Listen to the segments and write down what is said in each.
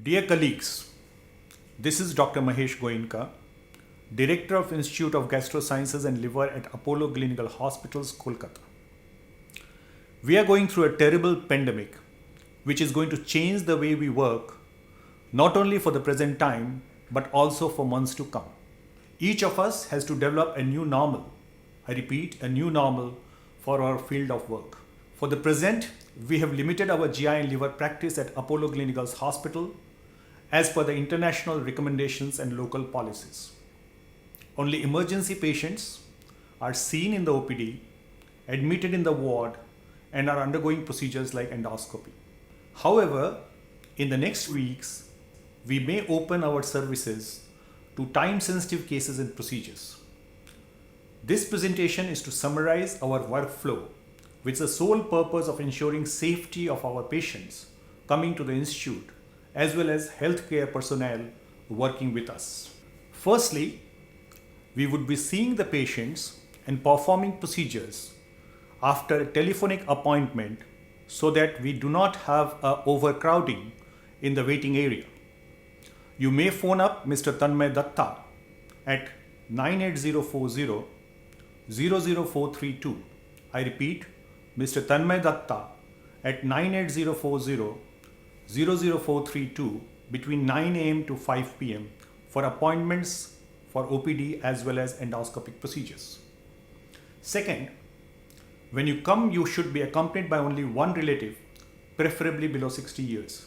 Dear colleagues, this is Dr. Mahesh Goenka, Director of Institute of Gastrosciences and Liver at Apollo Clinical Hospitals, Kolkata. We are going through a terrible pandemic which is going to change the way we work, not only for the present time, but also for months to come. Each of us has to develop a new normal. I repeat, a new normal for our field of work. For the present, we have limited our GI and liver practice at Apollo Clinicals Hospital as per the international recommendations and local policies. Only emergency patients are seen in the OPD, admitted in the ward, and are undergoing procedures like endoscopy. However, in the next weeks, we may open our services to time-sensitive cases and procedures. This presentation is to summarize our workflow with the sole purpose of ensuring safety of our patients coming to the institute as well as healthcare personnel working with us. Firstly, we would be seeing the patients and performing procedures after a telephonic appointment so that we do not have overcrowding in the waiting area. You may phone up Mr. Tanmay Datta at 98040 00432. I repeat, Mr. Tanmay Datta at 98040 00432 between 9 a.m. to 5 p.m. for appointments for OPD as well as endoscopic procedures. Second, when you come, you should be accompanied by only one relative, preferably below 60 years.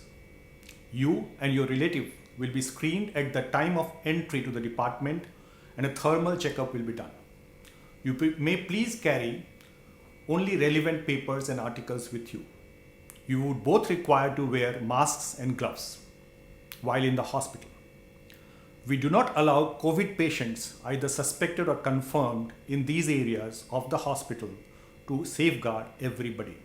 You and your relative will be screened at the time of entry to the department and a thermal checkup will be done. You may please carry only relevant papers and articles with you. You would both require to wear masks and gloves while in the hospital. We do not allow COVID patients, either suspected or confirmed, in these areas of the hospital to safeguard everybody.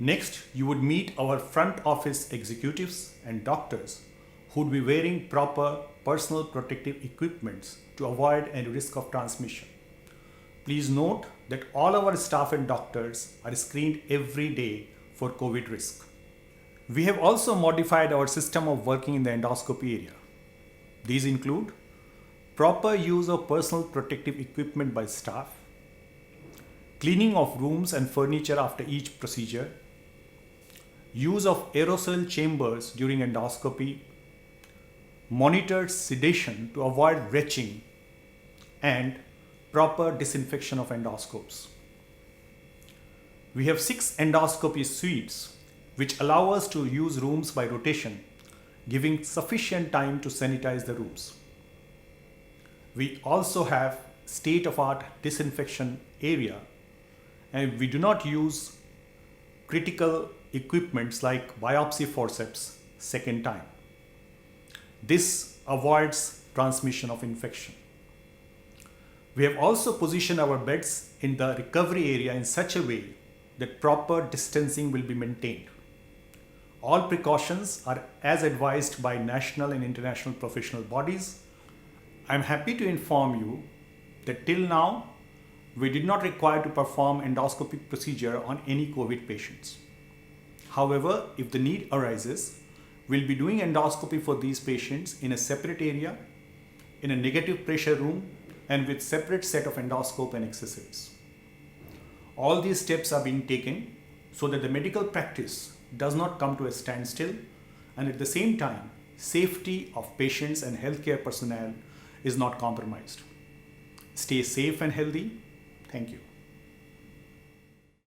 Next, you would meet our front office executives and doctors who would be wearing proper personal protective equipments to avoid any risk of transmission. Please note that all our staff and doctors are screened every day for COVID risk. We have also modified our system of working in the endoscopy area. These include proper use of personal protective equipment by staff, cleaning of rooms and furniture after each procedure, use of aerosol chambers during endoscopy, monitored sedation to avoid retching, and proper disinfection of endoscopes. We have 6 endoscopy suites which allow us to use rooms by rotation, giving sufficient time to sanitize the rooms. We also have state-of-the-art disinfection area, and we do not use critical equipments like biopsy forceps second time. This avoids transmission of infection. We have also positioned our beds in the recovery area in such a way that proper distancing will be maintained. All precautions are as advised by national and international professional bodies. I am happy to inform you that till now, we did not require to perform endoscopic procedure on any COVID patients. However, if the need arises, we'll be doing endoscopy for these patients in a separate area, in a negative pressure room, and with separate set of endoscope and accessories. All these steps are being taken so that the medical practice does not come to a standstill, and at the same time, safety of patients and healthcare personnel is not compromised. Stay safe and healthy. Thank you.